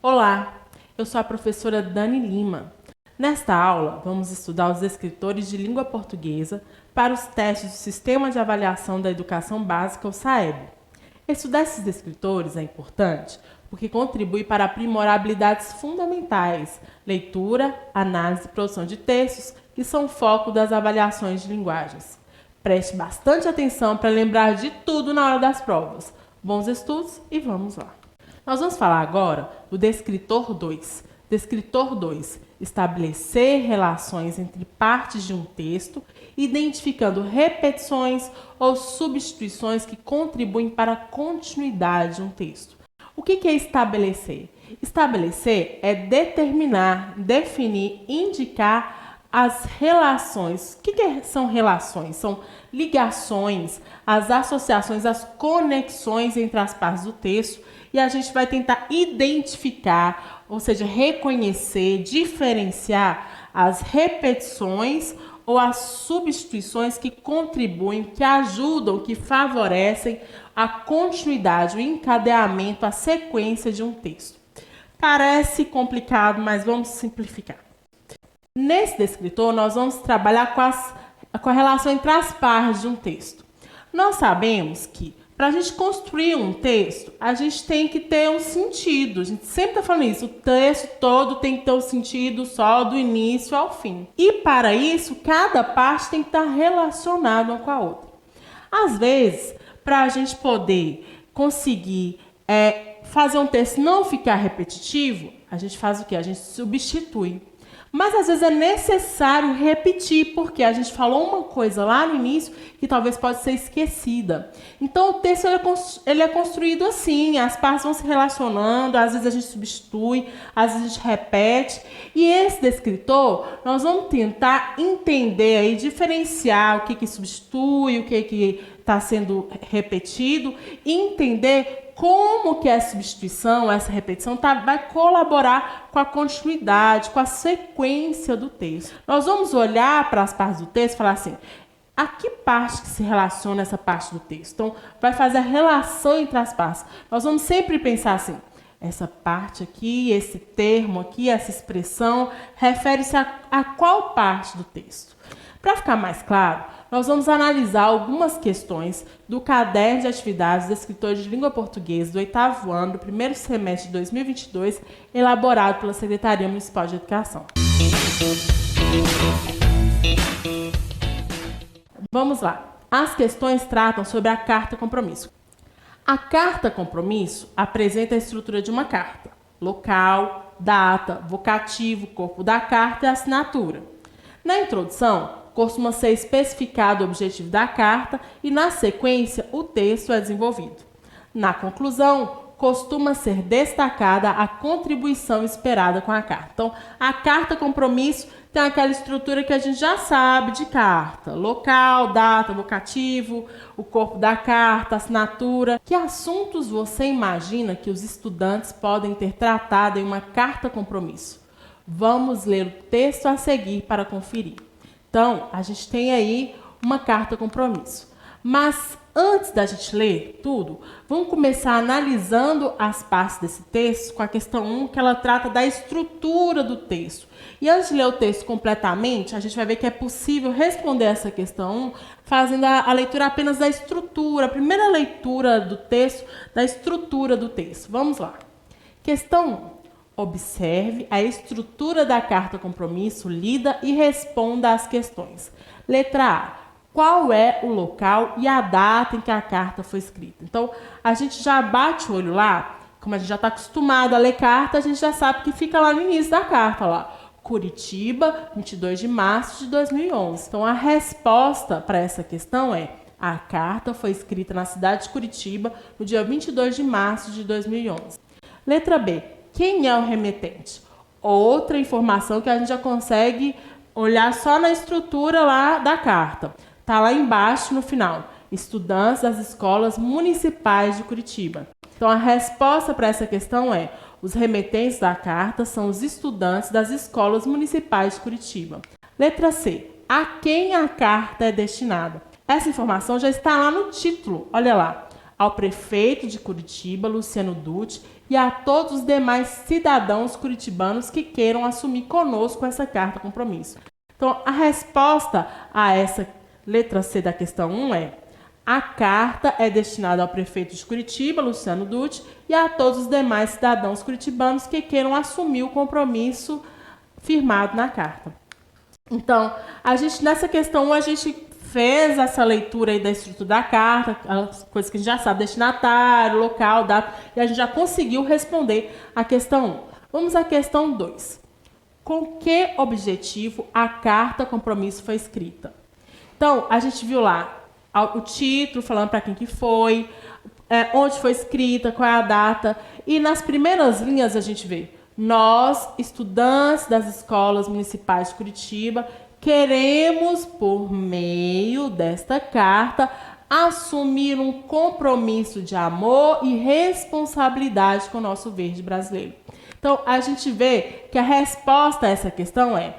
Olá, eu sou a professora Dani Lima. Nesta aula, vamos estudar os descritores de língua portuguesa para os testes do Sistema de Avaliação da Educação Básica, o SAEB. Estudar esses descritores é importante porque contribui para aprimorar habilidades fundamentais, leitura, análise e produção de textos, que são o foco das avaliações de linguagens. Preste bastante atenção para lembrar de tudo na hora das provas. Bons estudos e vamos lá! Nós vamos falar agora do descritor 2. Descritor 2, estabelecer relações entre partes de um texto, identificando repetições ou substituições que contribuem para a continuidade de um texto. O que é estabelecer? Estabelecer é determinar, definir, indicar as relações. O que são relações? São ligações, as associações, as conexões entre as partes do texto, e a gente vai tentar identificar, ou seja, reconhecer, diferenciar as repetições ou as substituições que contribuem, que ajudam, que favorecem a continuidade, o encadeamento, a sequência de um texto. Parece complicado, mas vamos simplificar. Nesse descritor, nós vamos trabalhar com a relação entre as partes de um texto. Nós sabemos que para a gente construir um texto, a gente tem que ter um sentido. A gente sempre está falando isso. O texto todo tem que ter um sentido só do início ao fim. E para isso, cada parte tem que estar relacionada uma com a outra. Às vezes, para a gente poder conseguir fazer um texto não ficar repetitivo, a gente faz o quê? A gente substitui. Mas às vezes é necessário repetir, porque a gente falou uma coisa lá no início que talvez pode ser esquecida. Então o texto ele é construído assim, as partes vão se relacionando, às vezes a gente substitui, às vezes a gente repete. E esse descritor, nós vamos tentar entender aí, diferenciar o que substitui, o que está sendo repetido, e entender como que essa substituição, essa repetição vai colaborar com a continuidade, com a sequência do texto. Nós vamos olhar para as partes do texto e falar assim, a que parte que se relaciona essa parte do texto? Então, vai fazer a relação entre as partes. Nós vamos sempre pensar assim, essa parte aqui, esse termo aqui, essa expressão, refere-se a qual parte do texto? Para ficar mais claro, nós vamos analisar algumas questões do caderno de atividades dos escritores de língua portuguesa do 8º ano do primeiro semestre de 2022, elaborado pela Secretaria Municipal de Educação. Vamos lá. As questões tratam sobre a carta compromisso. A carta compromisso apresenta a estrutura de uma carta: local, data, vocativo, corpo da carta e assinatura. Na introdução, costuma ser especificado o objetivo da carta e, na sequência, o texto é desenvolvido. Na conclusão, costuma ser destacada a contribuição esperada com a carta. Então, a carta compromisso tem aquela estrutura que a gente já sabe de carta: local, data, vocativo, o corpo da carta, assinatura. Que assuntos você imagina que os estudantes podem ter tratado em uma carta compromisso? Vamos ler o texto a seguir para conferir. Então, a gente tem aí uma carta compromisso. Mas antes da gente ler tudo, vamos começar analisando as partes desse texto com a questão 1, que ela trata da estrutura do texto. E antes de ler o texto completamente, a gente vai ver que é possível responder essa questão 1 fazendo a leitura apenas da estrutura, a primeira leitura do texto, da estrutura do texto. Vamos lá. Questão 1. Observe a estrutura da carta compromisso lida e responda às questões. Letra A. Qual é o local e a data em que a carta foi escrita? Então, a gente já bate o olho lá, como a gente já está acostumado a ler carta, a gente já sabe que fica lá no início da carta, lá. Curitiba, 22 de março de 2011. Então, a resposta para essa questão é: a carta foi escrita na cidade de Curitiba no dia 22 de março de 2011. Letra B. Quem é o remetente? Outra informação que a gente já consegue olhar só na estrutura lá da carta. Está lá embaixo no final. Estudantes das escolas municipais de Curitiba. Então, a resposta para essa questão é: os remetentes da carta são os estudantes das escolas municipais de Curitiba. Letra C. A quem a carta é destinada? Essa informação já está lá no título. Olha lá. ao prefeito de Curitiba, Luciano Dutti, e a todos os demais cidadãos curitibanos que queiram assumir conosco essa carta compromisso. Então, a resposta a essa letra C da questão 1 é: a carta é destinada ao prefeito de Curitiba, Luciano Dutti, e a todos os demais cidadãos curitibanos que queiram assumir o compromisso firmado na carta. Então, nessa questão 1, a gente fez essa leitura aí da estrutura da carta, as coisas que a gente já sabe, destinatário, local, data, e a gente já conseguiu responder a questão 1. Vamos à questão 2. Com que objetivo a carta compromisso foi escrita? Então, a gente viu lá o título, falando para quem que foi, onde foi escrita, qual é a data, e nas primeiras linhas a gente vê: nós, estudantes das escolas municipais de Curitiba, queremos, por meio desta carta, assumir um compromisso de amor e responsabilidade com o nosso verde brasileiro. Então, a gente vê que a resposta a essa questão é: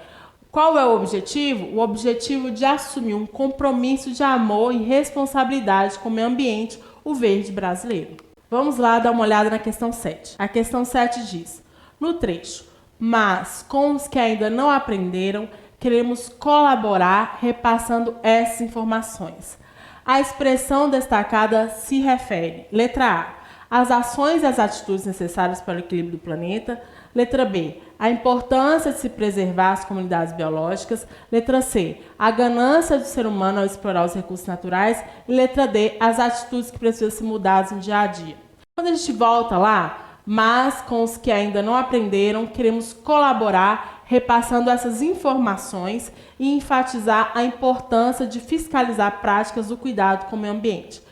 qual é o objetivo? O objetivo de assumir um compromisso de amor e responsabilidade com o meio ambiente, o verde brasileiro. Vamos lá dar uma olhada na questão 7. A questão 7 diz, no trecho: mas com os que ainda não aprenderam, queremos colaborar repassando essas informações. A expressão destacada se refere, letra A, às ações e às atitudes necessárias para o equilíbrio do planeta. Letra B, a importância de se preservar as comunidades biológicas. Letra C, a ganância do ser humano ao explorar os recursos naturais. E letra D, as atitudes que precisam ser mudadas no dia a dia. Quando a gente volta lá, mas com os que ainda não aprenderam, queremos colaborar repassando essas informações e enfatizar a importância de fiscalizar práticas do cuidado com o meio ambiente.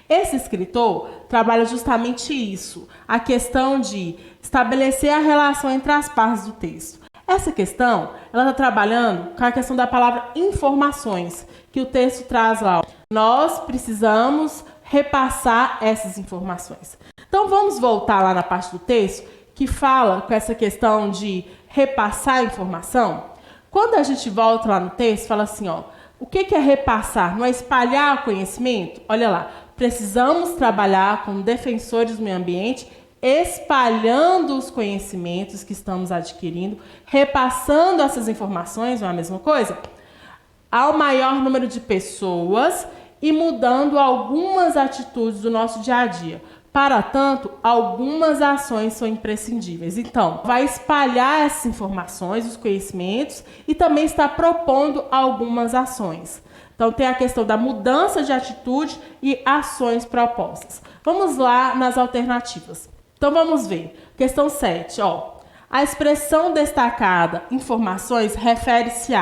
Esse escritor trabalha justamente isso, a questão de estabelecer a relação entre as partes do texto. Essa questão, ela está trabalhando com a questão da palavra informações, que o texto traz lá. Nós precisamos repassar essas informações. Então, vamos voltar lá na parte do texto que fala com essa questão de repassar a informação. Quando a gente volta lá no texto, fala assim, ó, o que é repassar? Não é espalhar o conhecimento? Olha lá, precisamos trabalhar como defensores do meio ambiente, espalhando os conhecimentos que estamos adquirindo, repassando essas informações, não é a mesma coisa? Ao maior número de pessoas e mudando algumas atitudes do nosso dia a dia. Para tanto, algumas ações são imprescindíveis. Então, vai espalhar essas informações, os conhecimentos, e também está propondo algumas ações. Então, tem a questão da mudança de atitude e ações propostas. Vamos lá nas alternativas. Então, vamos ver. Questão 7. A expressão destacada, informações, refere-se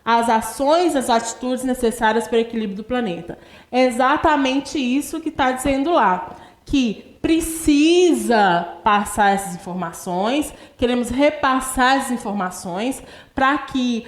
às ações, as atitudes necessárias para o equilíbrio do planeta. É exatamente isso que está dizendo lá, que precisa passar essas informações, queremos repassar essas informações para que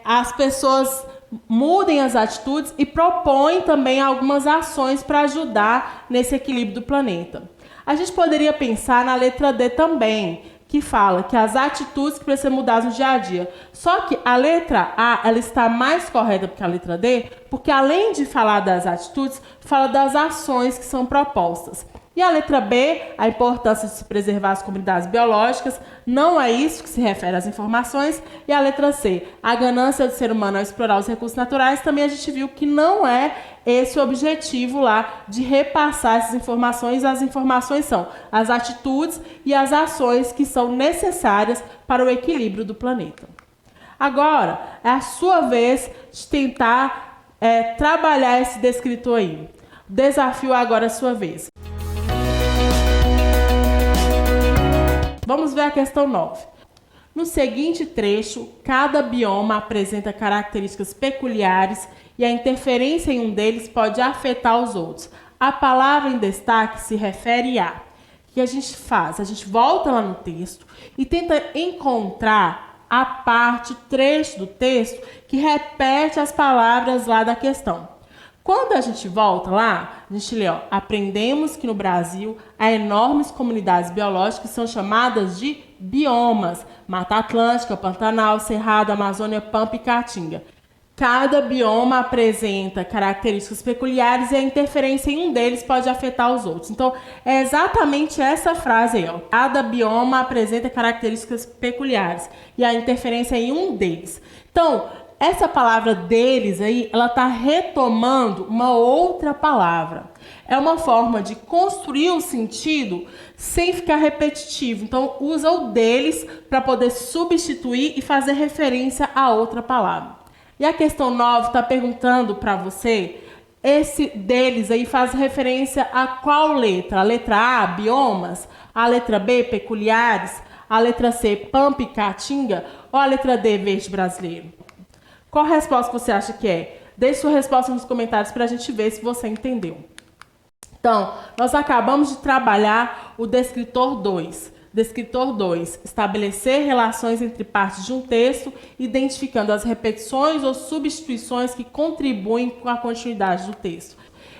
as pessoas mudem as atitudes e propõem também algumas ações para ajudar nesse equilíbrio do planeta. A gente poderia pensar na letra D também, que fala que as atitudes que precisam ser mudadas no dia a dia. Só que a letra A, ela está mais correta do que a letra D, porque além de falar das atitudes, fala das ações que são propostas. E a letra B, a importância de se preservar as comunidades biológicas, não é isso que se refere às informações. E a letra C, a ganância do ser humano ao explorar os recursos naturais, também a gente viu que não é esse o objetivo lá de repassar essas informações. As informações são as atitudes e as ações que são necessárias para o equilíbrio do planeta. Agora, é a sua vez de tentar trabalhar esse descritor aí. O desafio agora é a sua vez. Vamos ver a questão 9. No seguinte trecho, cada bioma apresenta características peculiares e a interferência em um deles pode afetar os outros. A palavra em destaque se refere a... O que a gente faz? A gente volta lá no texto e tenta encontrar a parte, o trecho do texto que repete as palavras lá da questão. Quando a gente volta lá, a gente lê, aprendemos que no Brasil há enormes comunidades biológicas que são chamadas de biomas. Mata Atlântica, Pantanal, Cerrado, Amazônia, Pampa e Caatinga. Cada bioma apresenta características peculiares e a interferência em um deles pode afetar os outros. Então, é exatamente essa frase aí, ó. Cada bioma apresenta características peculiares e a interferência em um deles. Então, essa palavra deles aí, ela está retomando uma outra palavra. É uma forma de construir o sentido sem ficar repetitivo. Então, usa o deles para poder substituir e fazer referência a outra palavra. E a questão 9 está perguntando para você, esse deles aí faz referência a qual letra? A letra A, biomas, a letra B, peculiares, a letra C, pampa e caatinga, ou a letra D, verde brasileiro? Qual resposta você acha que é? Deixe sua resposta nos comentários para a gente ver se você entendeu. Então, nós acabamos de trabalhar o descritor 2. Descritor 2, estabelecer relações entre partes de um texto, identificando as repetições ou substituições que contribuem com a continuidade do texto.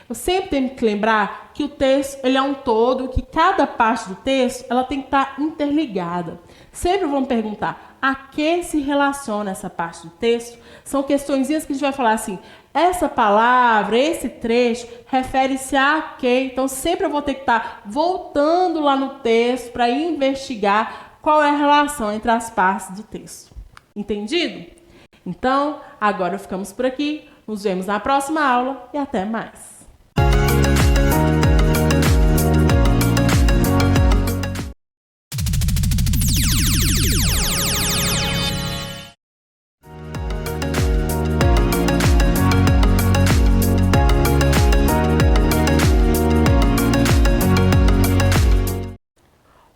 Eu sempre tenho que lembrar que o texto ele é um todo, que cada parte do texto ela tem que estar interligada. Sempre vão perguntar a que se relaciona essa parte do texto. São questõezinhas que a gente vai falar assim, essa palavra, esse trecho, refere-se a quê? Então, sempre eu vou ter que estar voltando lá no texto para investigar qual é a relação entre as partes do texto. Entendido? Então, agora ficamos por aqui. Nos vemos na próxima aula e até mais.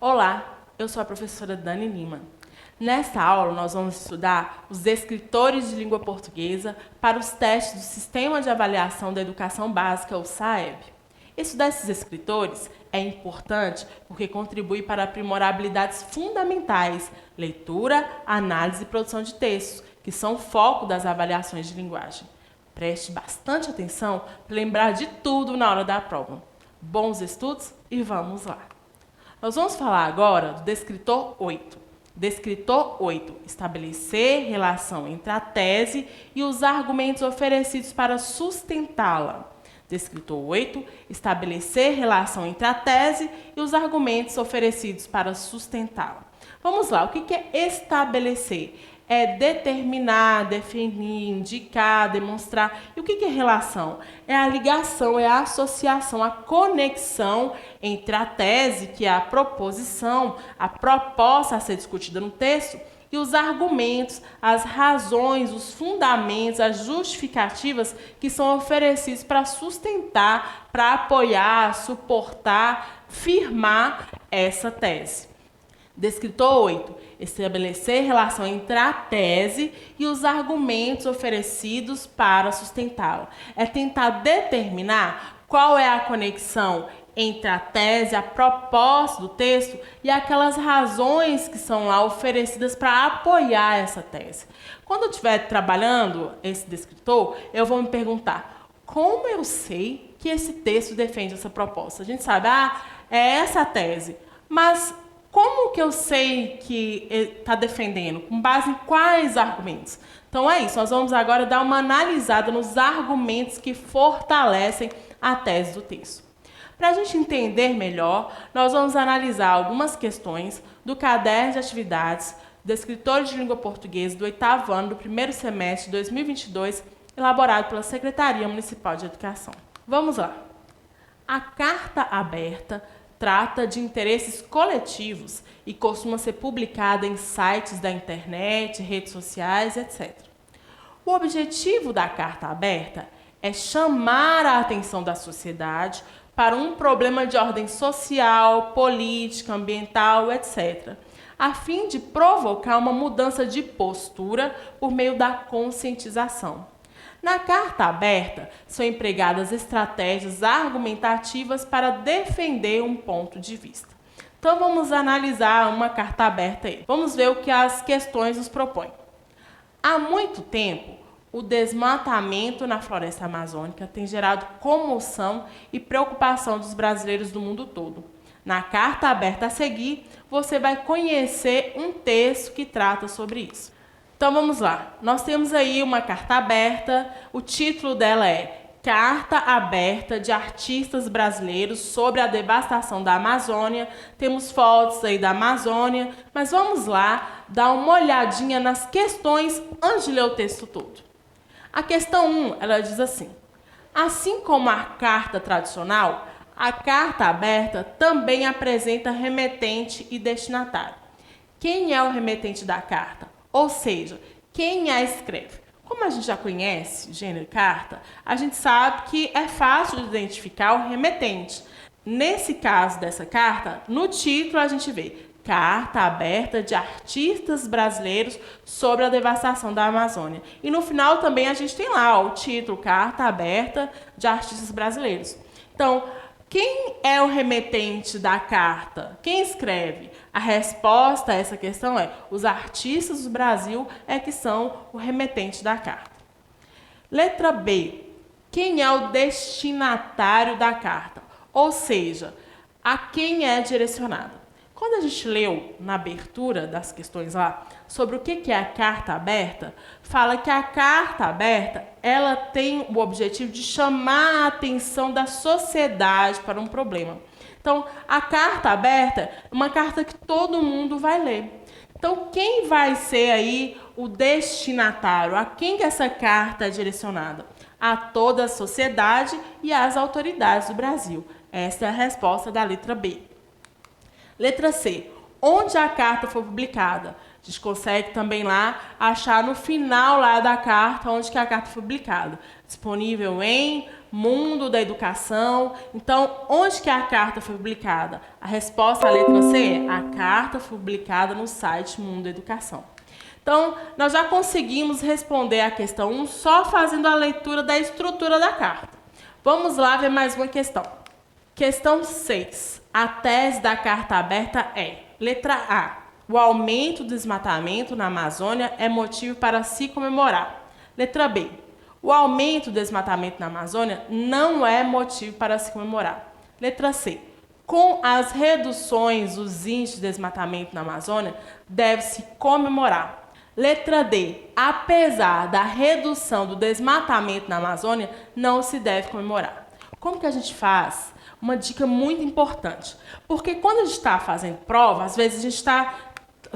Olá, eu sou a professora Dani Lima. Nesta aula, nós vamos estudar os descritores de língua portuguesa para os testes do Sistema de Avaliação da Educação Básica, o SAEB. Estudar esses descritores é importante porque contribui para aprimorar habilidades fundamentais, leitura, análise e produção de textos, que são o foco das avaliações de linguagem. Preste bastante atenção para lembrar de tudo na hora da prova. Bons estudos e vamos lá! Nós vamos falar agora do descritor 8. Descritor 8. Estabelecer relação entre a tese e os argumentos oferecidos para sustentá-la. Descritor 8. Estabelecer relação entre a tese e os argumentos oferecidos para sustentá-la. Vamos lá, o que é estabelecer? É determinar, definir, indicar, demonstrar. E o que é relação? É a ligação, é a associação, a conexão entre a tese, que é a proposição, a proposta a ser discutida no texto, e os argumentos, as razões, os fundamentos, as justificativas que são oferecidos para sustentar, para apoiar, suportar, firmar essa tese. Descritor 8. Estabelecer relação entre a tese e os argumentos oferecidos para sustentá-la. É tentar determinar qual é a conexão entre a tese, a proposta do texto e aquelas razões que são lá oferecidas para apoiar essa tese. Quando eu estiver trabalhando esse descritor, eu vou me perguntar, como eu sei que esse texto defende essa proposta? A gente sabe, é essa a tese, mas como que eu sei que está defendendo? Com base em quais argumentos? Então é isso, nós vamos agora dar uma analisada nos argumentos que fortalecem a tese do texto. Para a gente entender melhor, nós vamos analisar algumas questões do caderno de atividades do Escritor de Língua Portuguesa do 8º ano do primeiro semestre de 2022, elaborado pela Secretaria Municipal de Educação. Vamos lá. A carta aberta trata de interesses coletivos e costuma ser publicada em sites da internet, redes sociais, etc. O objetivo da carta aberta é chamar a atenção da sociedade para um problema de ordem social, política, ambiental, etc., a fim de provocar uma mudança de postura por meio da conscientização. Na carta aberta, são empregadas estratégias argumentativas para defender um ponto de vista. Então, vamos analisar uma carta aberta aí. Vamos ver o que as questões nos propõem. Há muito tempo, o desmatamento na floresta amazônica tem gerado comoção e preocupação dos brasileiros do mundo todo. Na carta aberta a seguir, você vai conhecer um texto que trata sobre isso. Então vamos lá. Nós temos aí uma carta aberta, o título dela é Carta Aberta de Artistas Brasileiros sobre a Devastação da Amazônia. Temos fotos aí da Amazônia, mas vamos lá dar uma olhadinha nas questões antes de ler o texto todo. A questão 1, ela diz assim: assim como a carta tradicional, a carta aberta também apresenta remetente e destinatário. Quem é o remetente da carta? Ou seja, quem a escreve? Como a gente já conhece gênero carta, a gente sabe que é fácil de identificar o remetente. Nesse caso dessa carta, no título a gente vê Carta Aberta de Artistas Brasileiros sobre a Devastação da Amazônia. E no final também a gente tem lá o título Carta Aberta de Artistas Brasileiros. Então, quem é o remetente da carta? Quem escreve? A resposta a essa questão é: os artistas do Brasil é que são o remetente da carta. Letra B. Quem é o destinatário da carta? Ou seja, a quem é direcionada. Quando a gente leu na abertura das questões lá sobre o que é a carta aberta, fala que a carta aberta ela tem o objetivo de chamar a atenção da sociedade para um problema. Então, a carta aberta é uma carta que todo mundo vai ler. Então, quem vai ser aí o destinatário? A quem que essa carta é direcionada? A toda a sociedade e às autoridades do Brasil. Essa é a resposta da letra B. Letra C. Onde a carta foi publicada? A gente consegue também lá achar no final lá da carta onde que a carta foi publicada. Disponível em Mundo da Educação. Então, onde que a carta foi publicada? A resposta à letra C é: a carta foi publicada no site Mundo da Educação. Então, nós já conseguimos responder a questão 1 só fazendo a leitura da estrutura da carta. Vamos lá ver mais uma questão. Questão 6. A tese da carta aberta é: letra A. O aumento do desmatamento na Amazônia é motivo para se comemorar. Letra B. O aumento do desmatamento na Amazônia não é motivo para se comemorar. Letra C. Com as reduções dos índices de desmatamento na Amazônia, deve-se comemorar. Letra D. Apesar da redução do desmatamento na Amazônia, não se deve comemorar. Como que a gente faz? Uma dica muito importante, porque quando a gente está fazendo prova, às vezes a gente está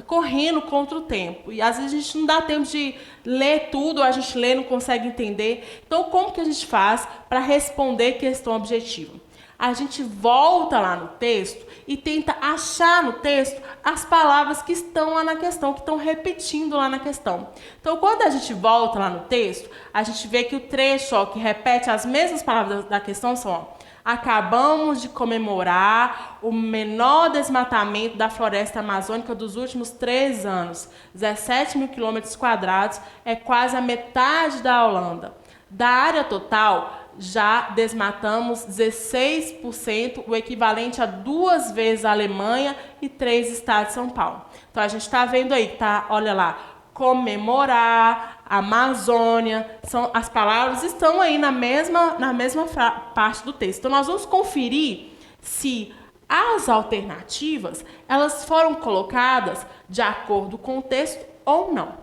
correndo contra o tempo, e às vezes a gente não dá tempo de ler tudo, a gente lê e não consegue entender. Então, como que a gente faz para responder questão objetiva? A gente volta lá no texto e tenta achar no texto as palavras que estão lá na questão, que estão repetindo lá na questão. Então, quando a gente volta lá no texto, a gente vê que o trecho que repete as mesmas palavras da questão são: acabamos de comemorar o menor desmatamento da floresta amazônica dos últimos 3 anos. 17 mil quilômetros quadrados, é quase a metade da Holanda. Da área total, já desmatamos 16%, o equivalente a 2 vezes a Alemanha e 3 estados de São Paulo. Então, a gente está vendo aí, tá? Olha lá, comemorar, Amazônia, as palavras estão aí na mesma parte do texto. Então, nós vamos conferir se as alternativas elas foram colocadas de acordo com o texto ou não.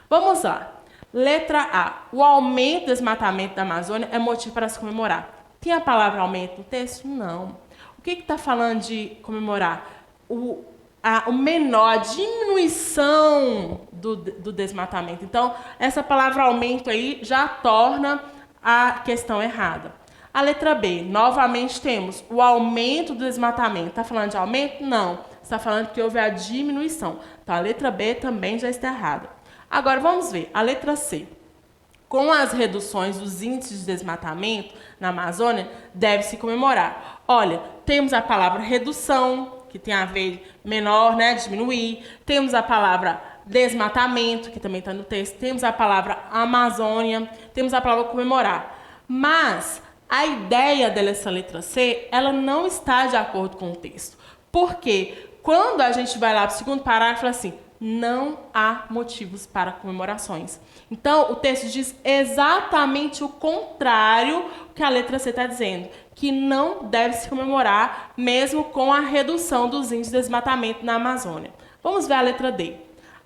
Vamos lá. Letra A. O aumento do desmatamento da Amazônia é motivo para se comemorar. Tem a palavra aumento no texto? Não. O que está falando de comemorar? A diminuição do desmatamento. Então, essa palavra aumento aí já torna a questão errada. A letra B, novamente temos o aumento do desmatamento. Está falando de aumento? Não. Está falando que houve a diminuição. Então, a letra B também já está errada. Agora, vamos ver. A letra C. Com as reduções dos índices de desmatamento na Amazônia, deve-se comemorar. Olha, temos a palavra redução, que tem a ver menor, né, diminuir. Temos a palavra desmatamento, que também está no texto. Temos a palavra Amazônia. Temos a palavra comemorar. Mas a ideia dessa letra C, ela não está de acordo com o texto. Por quê? Quando a gente vai lá para o segundo parágrafo, assim: não há motivos para comemorações. Então, o texto diz exatamente o contrário que a letra C está dizendo, que não deve se comemorar, mesmo com a redução dos índices de desmatamento na Amazônia. Vamos ver a letra D.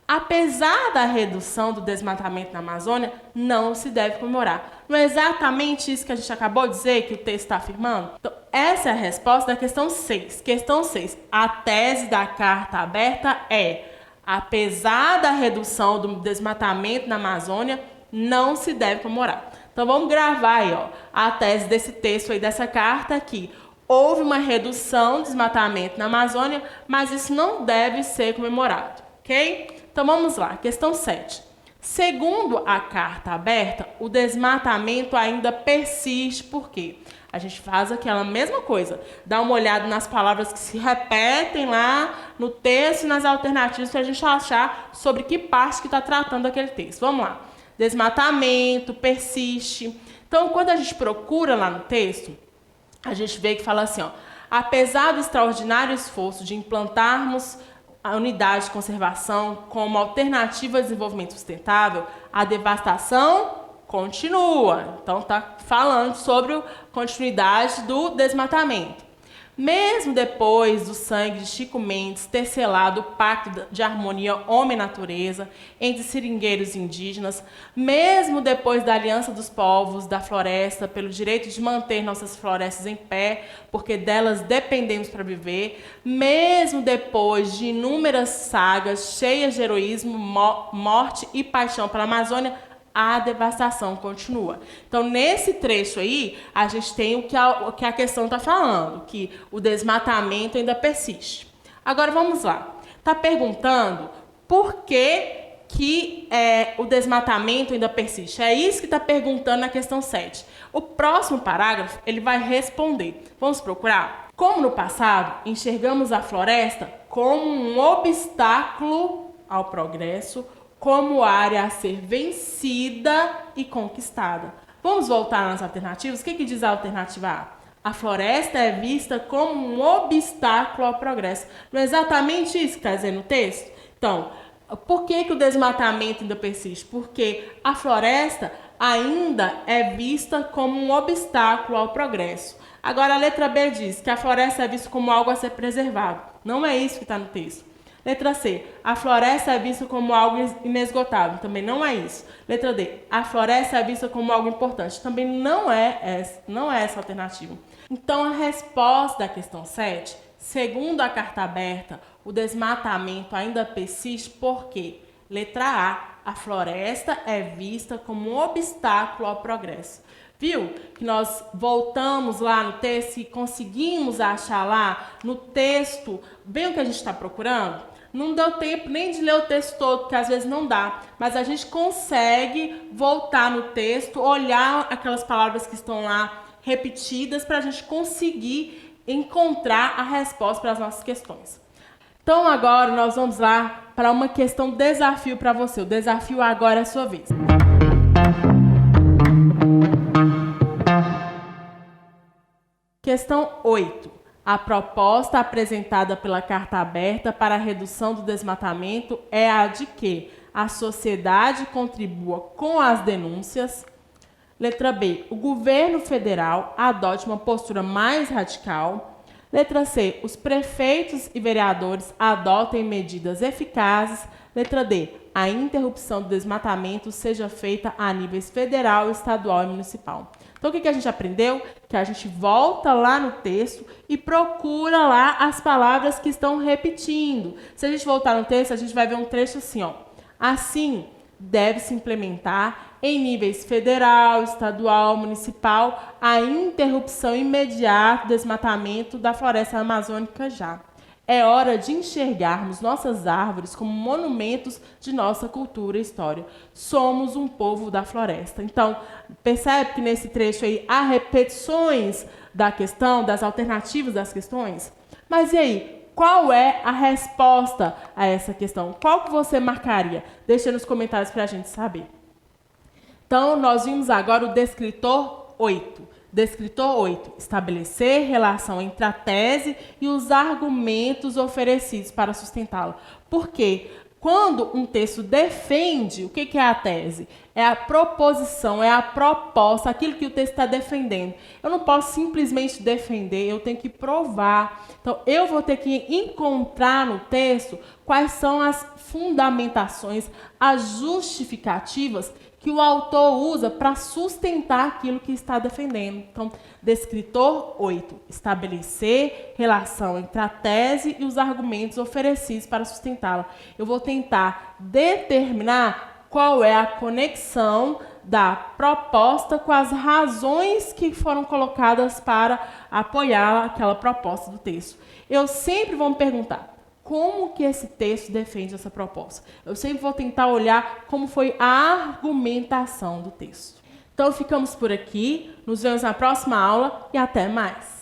apesar da redução do desmatamento na Amazônia, não se deve comemorar. Não é exatamente isso que a gente acabou de dizer, que o texto está afirmando? Então, essa é a resposta da questão 6. Questão 6. A tese da carta aberta é: apesar da redução do desmatamento na Amazônia, não se deve comemorar. Então, vamos gravar aí, ó, a tese desse texto aí, dessa carta aqui. Houve uma redução do desmatamento na Amazônia, mas isso não deve ser comemorado, ok? Então, vamos lá. Questão 7. Segundo a carta aberta, o desmatamento ainda persiste. Por quê? A gente faz aquela mesma coisa. Dá uma olhada nas palavras que se repetem lá no texto e nas alternativas para a gente achar sobre que parte que está tratando aquele texto. Vamos lá. Desmatamento, persiste. Então, quando a gente procura lá no texto, a gente vê que fala assim, ó, apesar do extraordinário esforço de implantarmos a unidade de conservação como alternativa ao desenvolvimento sustentável, a devastação continua. Então, está falando sobre a continuidade do desmatamento. Mesmo depois do sangue de Chico Mendes ter selado o pacto de harmonia homem-natureza entre seringueiros e indígenas, mesmo depois da aliança dos povos da floresta pelo direito de manter nossas florestas em pé, porque delas dependemos para viver, mesmo depois de inúmeras sagas cheias de heroísmo, morte e paixão pela Amazônia, a devastação continua. Então, nesse trecho aí, a gente tem o que a questão está falando, que o desmatamento ainda persiste. Agora, vamos lá. Está perguntando por que o desmatamento ainda persiste. É isso que está perguntando na questão 7. O próximo parágrafo, ele vai responder. Vamos procurar? Como no passado, enxergamos a floresta como um obstáculo ao progresso, como área a ser vencida e conquistada. Vamos voltar nas alternativas? O que diz a alternativa A? A floresta é vista como um obstáculo ao progresso. Não é exatamente isso que está dizendo o texto? Então, por que o desmatamento ainda persiste? Porque a floresta ainda é vista como um obstáculo ao progresso. Agora, a letra B diz que a floresta é vista como algo a ser preservado. Não é isso que está no texto. Letra C, a floresta é vista como algo inesgotável. Também não é isso. Letra D, a floresta é vista como algo importante. Também não é essa alternativa. Então, a resposta da questão 7, segundo a carta aberta, o desmatamento ainda persiste porque, letra A floresta é vista como um obstáculo ao progresso. Viu que nós voltamos lá no texto e conseguimos achar lá no texto bem o que a gente está procurando? Não deu tempo nem de ler o texto todo, porque às vezes não dá. Mas a gente consegue voltar no texto, olhar aquelas palavras que estão lá repetidas para a gente conseguir encontrar a resposta para as nossas questões. Então agora nós vamos lá para uma questão desafio para você. O desafio agora é a sua vez. Questão 8. A proposta apresentada pela carta aberta para a redução do desmatamento é a de que a sociedade contribua com as denúncias. Letra B. O governo federal adote uma postura mais radical. Letra C. Os prefeitos e vereadores adotem medidas eficazes. Letra D. A interrupção do desmatamento seja feita a níveis federal, estadual e municipal. Então, o que a gente aprendeu? Que a gente volta lá no texto e procura lá as palavras que estão repetindo. Se a gente voltar no texto, a gente vai ver um trecho assim, ó. Assim, deve-se implementar em níveis federal, estadual, municipal, a interrupção imediata do desmatamento da floresta amazônica já. É hora de enxergarmos nossas árvores como monumentos de nossa cultura e história. Somos um povo da floresta. Então, percebe que nesse trecho aí há repetições da questão, das alternativas das questões? Mas e aí? Qual é a resposta a essa questão? Qual que você marcaria? Deixa nos comentários para a gente saber. Então, nós vimos agora o descritor 8. Descritor 8. Estabelecer relação entre a tese e os argumentos oferecidos para sustentá-la. Por quê? Quando um texto defende, o que é a tese? É a proposição, é a proposta, aquilo que o texto está defendendo. Eu não posso simplesmente defender, eu tenho que provar. Então, eu vou ter que encontrar no texto quais são as fundamentações, as justificativas que o autor usa para sustentar aquilo que está defendendo. Então, descritor 8, estabelecer relação entre a tese e os argumentos oferecidos para sustentá-la. Eu vou tentar determinar qual é a conexão da proposta com as razões que foram colocadas para apoiar aquela proposta do texto. Eu sempre vou me perguntar, como que esse texto defende essa proposta? Eu sempre vou tentar olhar como foi a argumentação do texto. Então, ficamos por aqui. Nos vemos na próxima aula e até mais.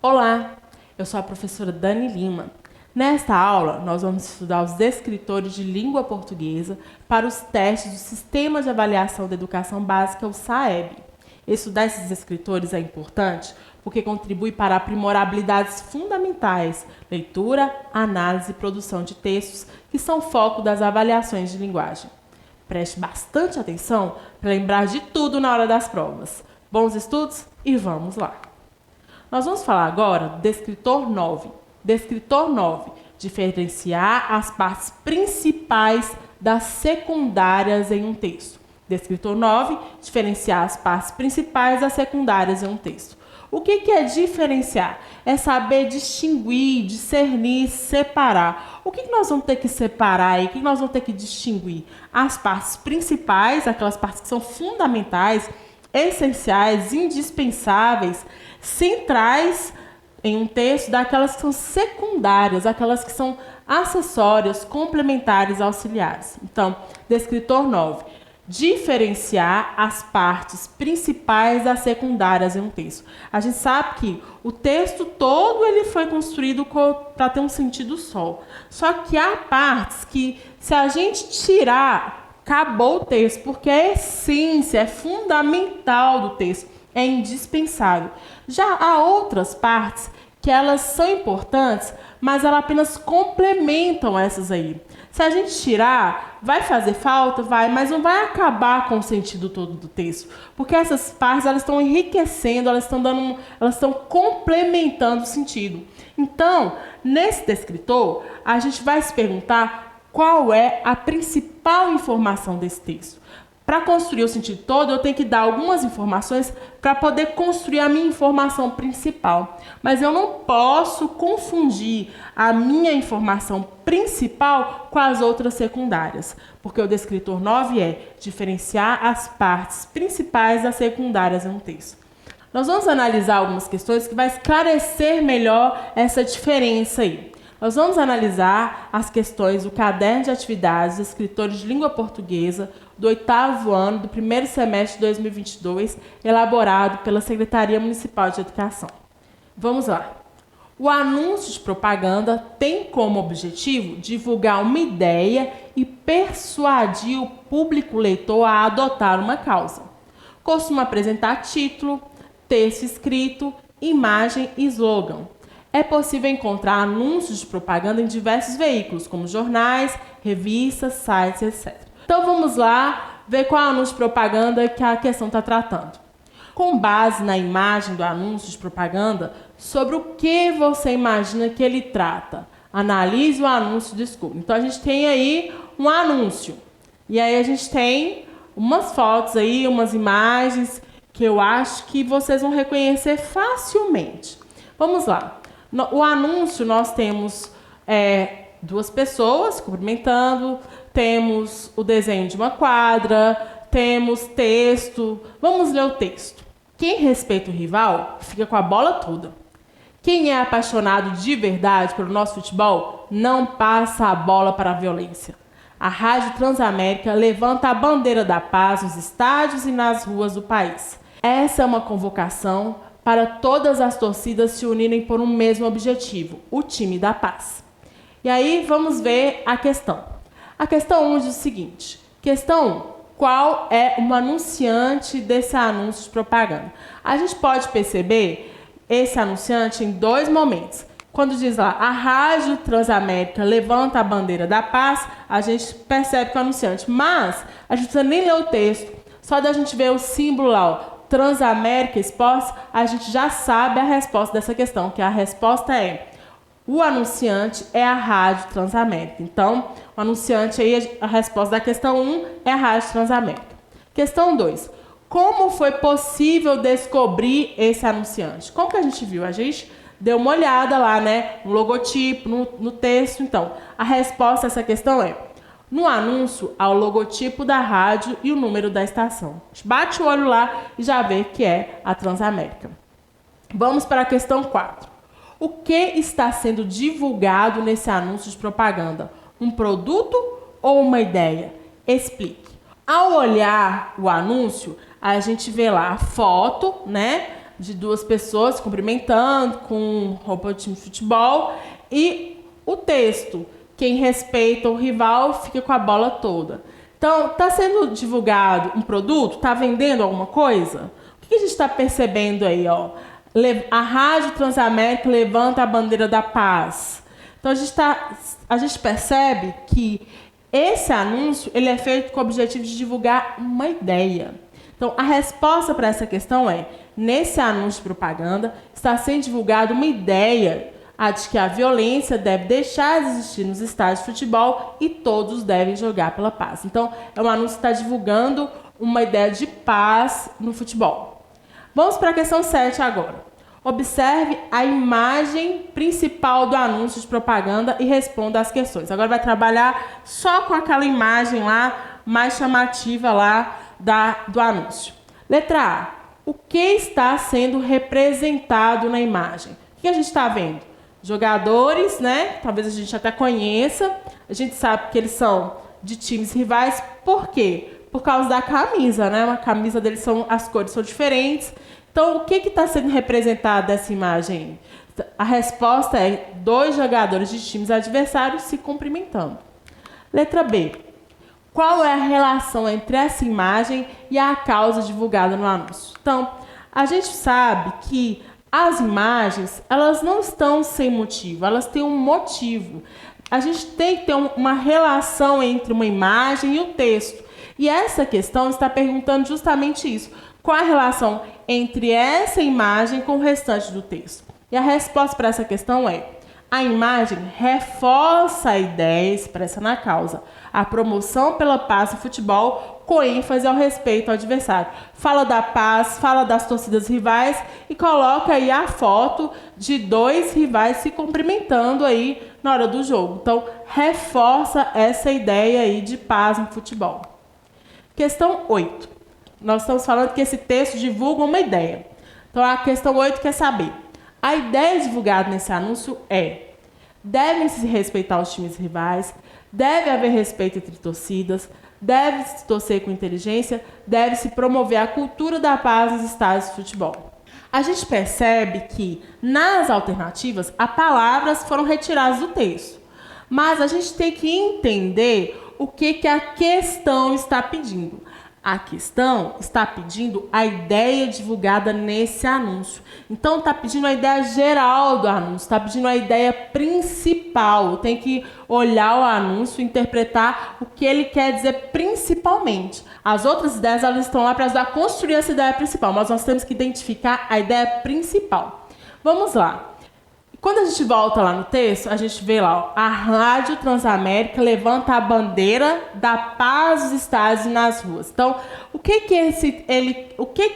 Olá, eu sou a professora Dani Lima. Nesta aula, nós vamos estudar os descritores de língua portuguesa para os testes do Sistema de Avaliação da Educação Básica, o SAEB. Estudar esses descritores é importante porque contribui para aprimorar habilidades fundamentais, leitura, análise e produção de textos, que são foco das avaliações de linguagem. Preste bastante atenção para lembrar de tudo na hora das provas. Bons estudos e vamos lá! Nós vamos falar agora do descritor 9. Descritor 9, diferenciar as partes principais das secundárias em um texto. Descritor 9, diferenciar as partes principais das secundárias em um texto. O que é diferenciar? É saber distinguir, discernir, separar. O que nós vamos ter que separar e o que nós vamos ter que distinguir? As partes principais, aquelas partes que são fundamentais, essenciais, indispensáveis, centrais em um texto, daquelas que são secundárias, aquelas que são acessórias, complementares, auxiliares. Então, descritor 9, diferenciar as partes principais das secundárias em um texto. A gente sabe que o texto todo ele foi construído para ter um sentido só. Só que há partes que, se a gente tirar, acabou o texto, porque é a essência, é fundamental do texto, é indispensável. Já há outras partes que elas são importantes, mas elas apenas complementam essas aí. Se a gente tirar, vai fazer falta? Vai, mas não vai acabar com o sentido todo do texto, porque essas partes elas estão enriquecendo, elas estão complementando o sentido. Então, nesse descritor, a gente vai se perguntar qual é a principal informação desse texto. Para construir o sentido todo, eu tenho que dar algumas informações para poder construir a minha informação principal. Mas eu não posso confundir a minha informação principal com as outras secundárias, porque o descritor 9 é diferenciar as partes principais das secundárias em um texto. Nós vamos analisar algumas questões que vai esclarecer melhor essa diferença aí. Nós vamos analisar as questões do caderno de atividades dos escritores de língua portuguesa do 8º ano do primeiro semestre de 2022, elaborado pela Secretaria Municipal de Educação. Vamos lá. O anúncio de propaganda tem como objetivo divulgar uma ideia e persuadir o público leitor a adotar uma causa. Costuma apresentar título, texto escrito, imagem e slogan. É possível encontrar anúncios de propaganda em diversos veículos, como jornais, revistas, sites, etc. Então vamos lá ver qual é o anúncio de propaganda que a questão está tratando. Com base na imagem do anúncio de propaganda, sobre o que você imagina que ele trata? Analise o anúncio e descubra. Então a gente tem aí um anúncio. E aí a gente tem umas fotos aí, umas imagens que eu acho que vocês vão reconhecer facilmente. Vamos lá. O anúncio, nós temos duas pessoas cumprimentando, temos o desenho de uma quadra, temos texto. Vamos ler o texto. Quem respeita o rival fica com a bola toda. Quem é apaixonado de verdade pelo nosso futebol não passa a bola para a violência. A Rádio Transamérica levanta a bandeira da paz nos estádios e nas ruas do país. Essa é uma convocação para todas as torcidas se unirem por um mesmo objetivo, o time da paz. E aí vamos ver a questão. A questão 1 diz o seguinte. Questão 1. Qual é o anunciante desse anúncio de propaganda? A gente pode perceber esse anunciante em 2 momentos. Quando diz lá, a Rádio Transamérica levanta a bandeira da paz, a gente percebe que é o anunciante. Mas a gente não precisa nem ler o texto. Só da gente ver o símbolo lá, ó, Transamérica Esportes, a gente já sabe a resposta dessa questão, que a resposta é: o anunciante é a Rádio Transamérica. Então, o anunciante aí, a resposta da questão 1 é a Rádio Transamérica. Questão 2. Como foi possível descobrir esse anunciante? Como que a gente viu? A gente deu uma olhada lá, né? No logotipo, no texto. Então, a resposta a essa questão é: no anúncio, há o logotipo da rádio e o número da estação. A gente bate o olho lá e já vê que é a Transamérica. Vamos para a questão 4. O que está sendo divulgado nesse anúncio de propaganda? Um produto ou uma ideia? Explique. Ao olhar o anúncio, a gente vê lá a foto, né, de 2 pessoas se cumprimentando com roupa de time de futebol e o texto: quem respeita o rival fica com a bola toda. Então, está sendo divulgado um produto? Está vendendo alguma coisa? O que a gente está percebendo aí, ó? A Rádio Transamérica levanta a bandeira da paz. Então, a gente percebe que esse anúncio ele é feito com o objetivo de divulgar uma ideia. Então, a resposta para essa questão é: nesse anúncio de propaganda está sendo divulgada uma ideia de que a violência deve deixar de existir nos estádios de futebol e todos devem jogar pela paz. Então, é um anúncio que está divulgando uma ideia de paz no futebol. Vamos para a questão 7 agora. Observe a imagem principal do anúncio de propaganda e responda às questões. Agora vai trabalhar só com aquela imagem lá, mais chamativa lá do anúncio. Letra A. O que está sendo representado na imagem? O que a gente está vendo? Jogadores, né? Talvez a gente até conheça. A gente sabe que eles são de times rivais. Por quê? Por causa da camisa, né? A camisa deles as cores são diferentes. Então, o que está sendo representado dessa imagem? A resposta é 2 jogadores de times adversários se cumprimentando. Letra B. Qual é a relação entre essa imagem e a causa divulgada no anúncio? Então, a gente sabe que as imagens, elas não estão sem motivo, elas têm um motivo. A gente tem que ter uma relação entre uma imagem e o texto. E essa questão está perguntando justamente isso. Qual a relação entre essa imagem com o restante do texto? E a resposta para essa questão é: a imagem reforça a ideia expressa na causa, a promoção pela paz no futebol, com ênfase ao respeito ao adversário. Fala da paz, fala das torcidas rivais e coloca aí a foto de 2 rivais se cumprimentando aí na hora do jogo. Então, reforça essa ideia aí de paz no futebol. Questão 8. Nós estamos falando que esse texto divulga uma ideia. Então, a questão 8 quer saber: a ideia divulgada nesse anúncio é: devem-se respeitar os times rivais, deve haver respeito entre torcidas, deve-se torcer com inteligência, deve-se promover a cultura da paz nos estádios de futebol. A gente percebe que, nas alternativas, as palavras foram retiradas do texto. Mas a gente tem que entender o que a questão está pedindo. A questão está pedindo a ideia divulgada nesse anúncio. Então, está pedindo a ideia geral do anúncio, está pedindo a ideia principal. Tem que olhar o anúncio e interpretar o que ele quer dizer principalmente. As outras ideias elas estão lá para ajudar a construir essa ideia principal, mas nós temos que identificar a ideia principal. Vamos lá. Quando a gente volta lá no texto, a gente vê lá: ó, a Rádio Transamérica levanta a bandeira da paz dos estádios e nas ruas. Então, o que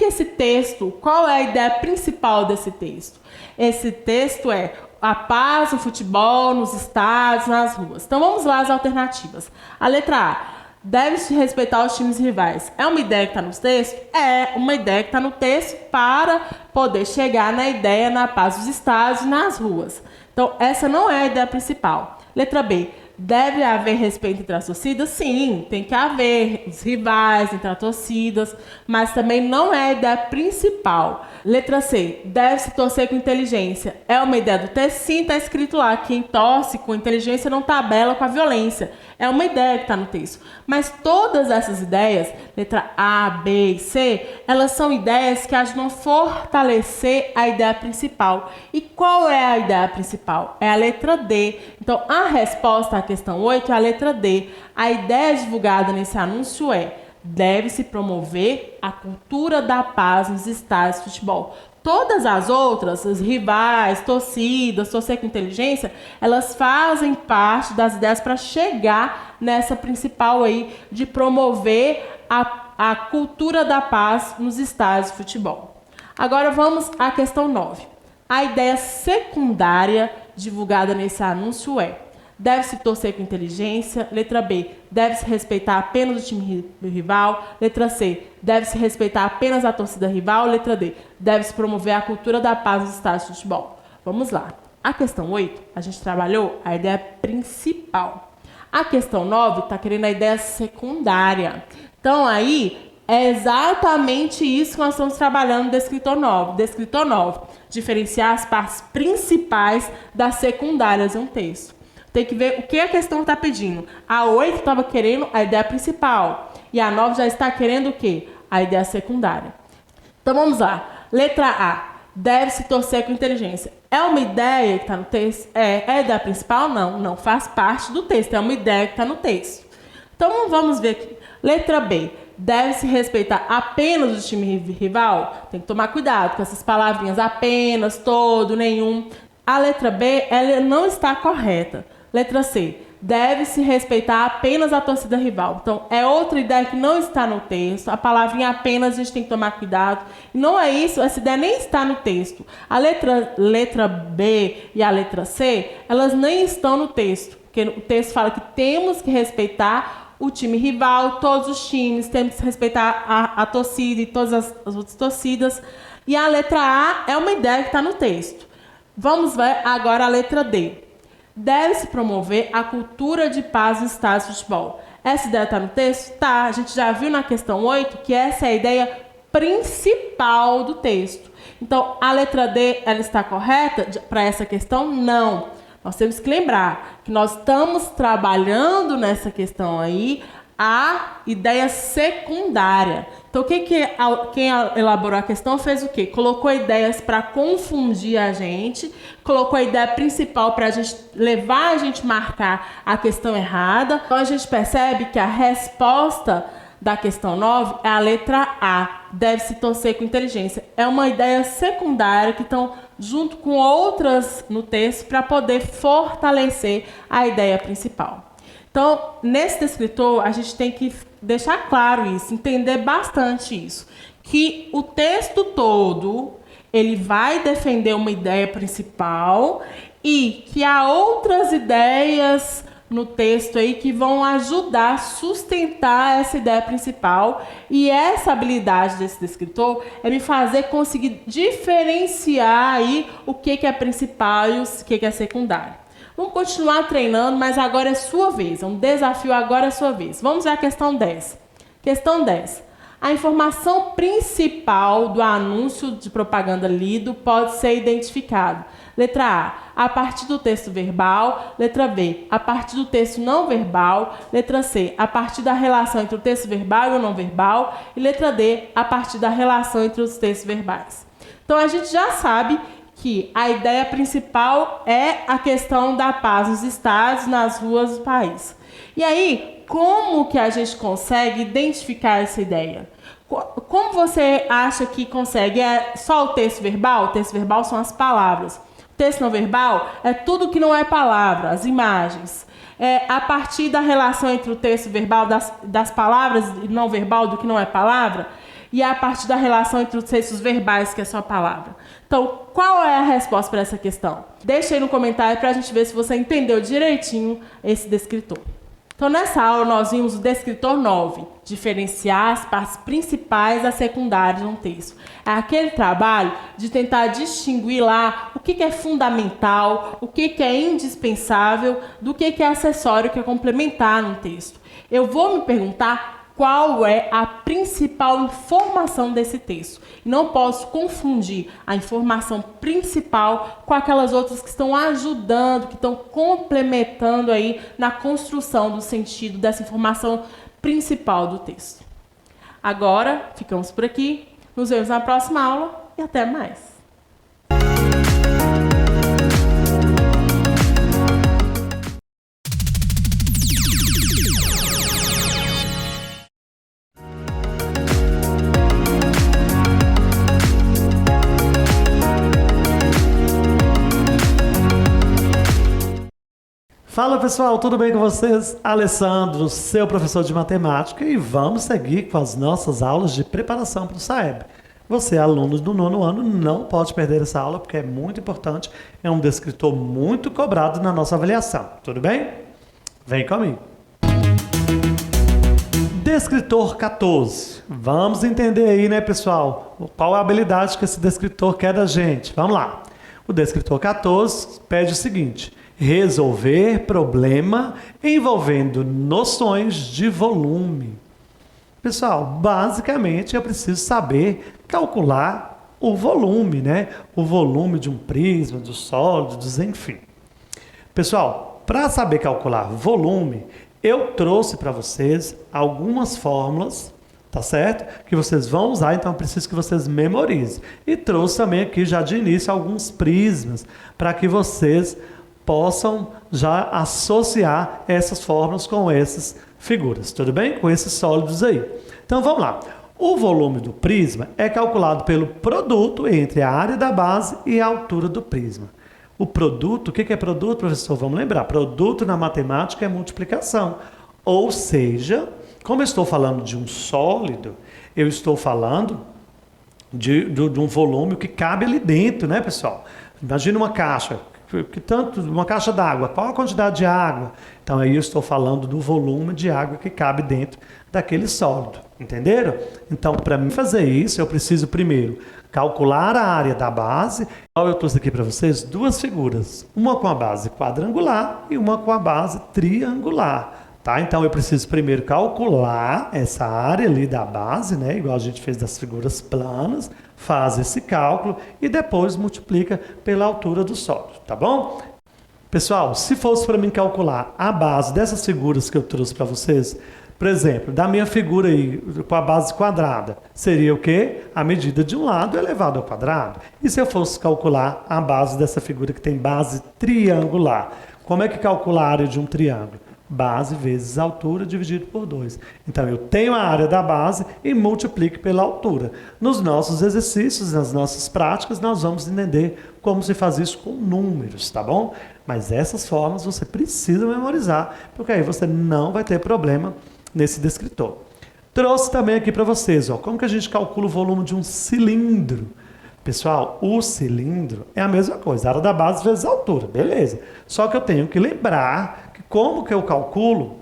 esse texto, qual é a ideia principal desse texto? Esse texto é a paz no futebol, nos estádios, nas ruas. Então, vamos lá às alternativas. A letra A. Deve-se respeitar os times rivais. É uma ideia que está no texto? É uma ideia que está no texto para poder chegar na ideia na paz dos estádios e nas ruas. Então, essa não é a ideia principal. Letra B. Deve haver respeito entre as torcidas? Sim, tem que haver os rivais entre as torcidas, mas também não é a ideia principal. Letra C, deve-se torcer com inteligência. É uma ideia do texto? Sim, está escrito lá. Quem torce com inteligência não tabela com a violência. É uma ideia que está no texto. Mas todas essas ideias, letra A, B e C, elas são ideias que ajudam a fortalecer a ideia principal. E qual é a ideia principal? É a letra D. Então, a resposta à questão 8 é a letra D. A ideia divulgada nesse anúncio é: deve-se promover a cultura da paz nos estádios de futebol. Todas as outras, os rivais, torcidas, torcer com inteligência, elas fazem parte das ideias para chegar nessa principal aí de promover a cultura da paz nos estádios de futebol. Agora vamos à questão 9. A ideia secundária divulgada nesse anúncio é: deve-se torcer com inteligência. Letra B, deve-se respeitar apenas o time rival. Letra C, deve-se respeitar apenas a torcida rival. Letra D, deve-se promover a cultura da paz nos estádios de futebol. Vamos lá. A questão 8, a gente trabalhou a ideia principal. A questão 9 está querendo a ideia secundária. Então, aí, é exatamente isso que nós estamos trabalhando no descritor 9. Descritor 9, diferenciar as partes principais das secundárias em um texto. Tem que ver o que a questão está pedindo. A 8 estava querendo a ideia principal. E a 9 já está querendo o quê? A ideia secundária. Então, vamos lá. Letra A. Deve-se torcer com inteligência. É uma ideia que está no texto? É a ideia principal? Não. Não faz parte do texto. É uma ideia que está no texto. Então, vamos ver aqui. Letra B. Deve-se respeitar apenas o time rival? Tem que tomar cuidado com essas palavrinhas. Apenas, todo, nenhum. A letra B, ela não está correta. Letra C, deve-se respeitar apenas a torcida rival. Então, é outra ideia que não está no texto. A palavrinha apenas a gente tem que tomar cuidado. E não é isso, essa ideia nem está no texto. A letra B e a letra C, elas nem estão no texto. Porque o texto fala que temos que respeitar o time rival, todos os times, temos que respeitar a torcida e todas as outras torcidas. E a letra A é uma ideia que está no texto. Vamos ver agora a letra D. Deve-se promover a cultura de paz no estádio de futebol. Essa ideia está no texto? Tá. A gente já viu na questão 8 que essa é a ideia principal do texto. Então, a letra D, ela está correta para essa questão? Não. Nós temos que lembrar que nós estamos trabalhando nessa questão aí a ideia secundária. Então, quem elaborou a questão fez o quê? Colocou ideias para confundir a gente, colocou a ideia principal para levar a gente marcar a questão errada. Então, a gente percebe que a resposta da questão 9 é a letra A. Deve-se torcer com inteligência. É uma ideia secundária que estão junto com outras no texto para poder fortalecer a ideia principal. Então, nesse descritor, a gente tem que deixar claro isso, entender bastante isso. Que o texto todo, ele vai defender uma ideia principal e que há outras ideias no texto aí que vão ajudar a sustentar essa ideia principal. E essa habilidade desse descritor é me fazer conseguir diferenciar aí o que é principal e o que é secundário. Vamos continuar treinando, mas agora é sua vez. É um desafio, agora é sua vez. Vamos ver a questão 10. Questão 10. A informação principal do anúncio de propaganda lido pode ser identificado. Letra A partir do texto verbal. Letra B, a partir do texto não verbal. Letra C, a partir da relação entre o texto verbal e o não verbal. E letra D, a partir da relação entre os textos verbais. Então, a gente já sabe que a ideia principal é a questão da paz nos estádios, nas ruas do país. E aí, como que a gente consegue identificar essa ideia? Como você acha que consegue? É só o texto verbal? O texto verbal são as palavras. O texto não verbal é tudo que não é palavra, as imagens. É a partir da relação entre o texto verbal, das palavras e não verbal, do que não é palavra, e a partir da relação entre os textos verbais, que é só palavra. Então, qual é a resposta para essa questão? Deixa aí no comentário para a gente ver se você entendeu direitinho esse descritor. Então, nessa aula, nós vimos o descritor 9, diferenciar as partes principais das secundárias de um texto. É aquele trabalho de tentar distinguir lá o que é fundamental, o que é indispensável, do que é acessório, que é complementar num texto. Eu vou me perguntar qual é a principal informação desse texto. Não posso confundir a informação principal com aquelas outras que estão ajudando, que estão complementando aí na construção do sentido dessa informação principal do texto. Agora, ficamos por aqui. Nos vemos na próxima aula e até mais. Fala pessoal, tudo bem com vocês? Alessandro, seu professor de matemática, e vamos seguir com as nossas aulas de preparação para o SAEB. Você, aluno do 9º ano, não pode perder essa aula porque é muito importante, é um descritor muito cobrado na nossa avaliação, tudo bem? Vem comigo. Descritor 14. Vamos entender aí, né pessoal, qual a habilidade que esse descritor quer da gente. Vamos lá. O descritor 14 pede o seguinte: resolver problema envolvendo noções de volume. Pessoal, basicamente eu preciso saber calcular o volume, né? O volume de um prisma, dos sólidos, enfim. Pessoal, para saber calcular volume, eu trouxe para vocês algumas fórmulas, tá certo? Que vocês vão usar, então eu preciso que vocês memorizem. E trouxe também aqui já de início alguns prismas para que vocês possam já associar essas fórmulas com essas figuras, tudo bem? Com esses sólidos aí. Então vamos lá. O volume do prisma é calculado pelo produto entre a área da base e a altura do prisma. O produto, o que é produto, professor? Vamos lembrar, produto na matemática é multiplicação. Ou seja, como eu estou falando de um sólido, eu estou falando de um volume que cabe ali dentro, né, pessoal? Imagina uma caixa. Uma caixa d'água, qual a quantidade de água? Então aí eu estou falando do volume de água que cabe dentro daquele sólido, entenderam? Então para mim fazer isso eu preciso primeiro calcular a área da base. Eu trouxe aqui para vocês duas figuras, uma com a base quadrangular e uma com a base triangular. Tá? Então eu preciso primeiro calcular essa área ali da base, né? Igual a gente fez das figuras planas, faz esse cálculo e depois multiplica pela altura do sólido, tá bom? Pessoal, se fosse para mim calcular a base dessas figuras que eu trouxe para vocês, por exemplo, da minha figura aí com a base quadrada, seria o quê? A medida de um lado elevado ao quadrado. E se eu fosse calcular a base dessa figura que tem base triangular, como é que calcula a área de um triângulo? Base vezes altura dividido por 2. Então, eu tenho a área da base e multiplico pela altura. Nos nossos exercícios, nas nossas práticas, nós vamos entender como se faz isso com números, tá bom? Mas essas formas você precisa memorizar, porque aí você não vai ter problema nesse descritor. Trouxe também aqui para vocês, ó, como que a gente calcula o volume de um cilindro. Pessoal, o cilindro é a mesma coisa, a área da base vezes a altura, beleza. Só que eu tenho que lembrar que como que eu calculo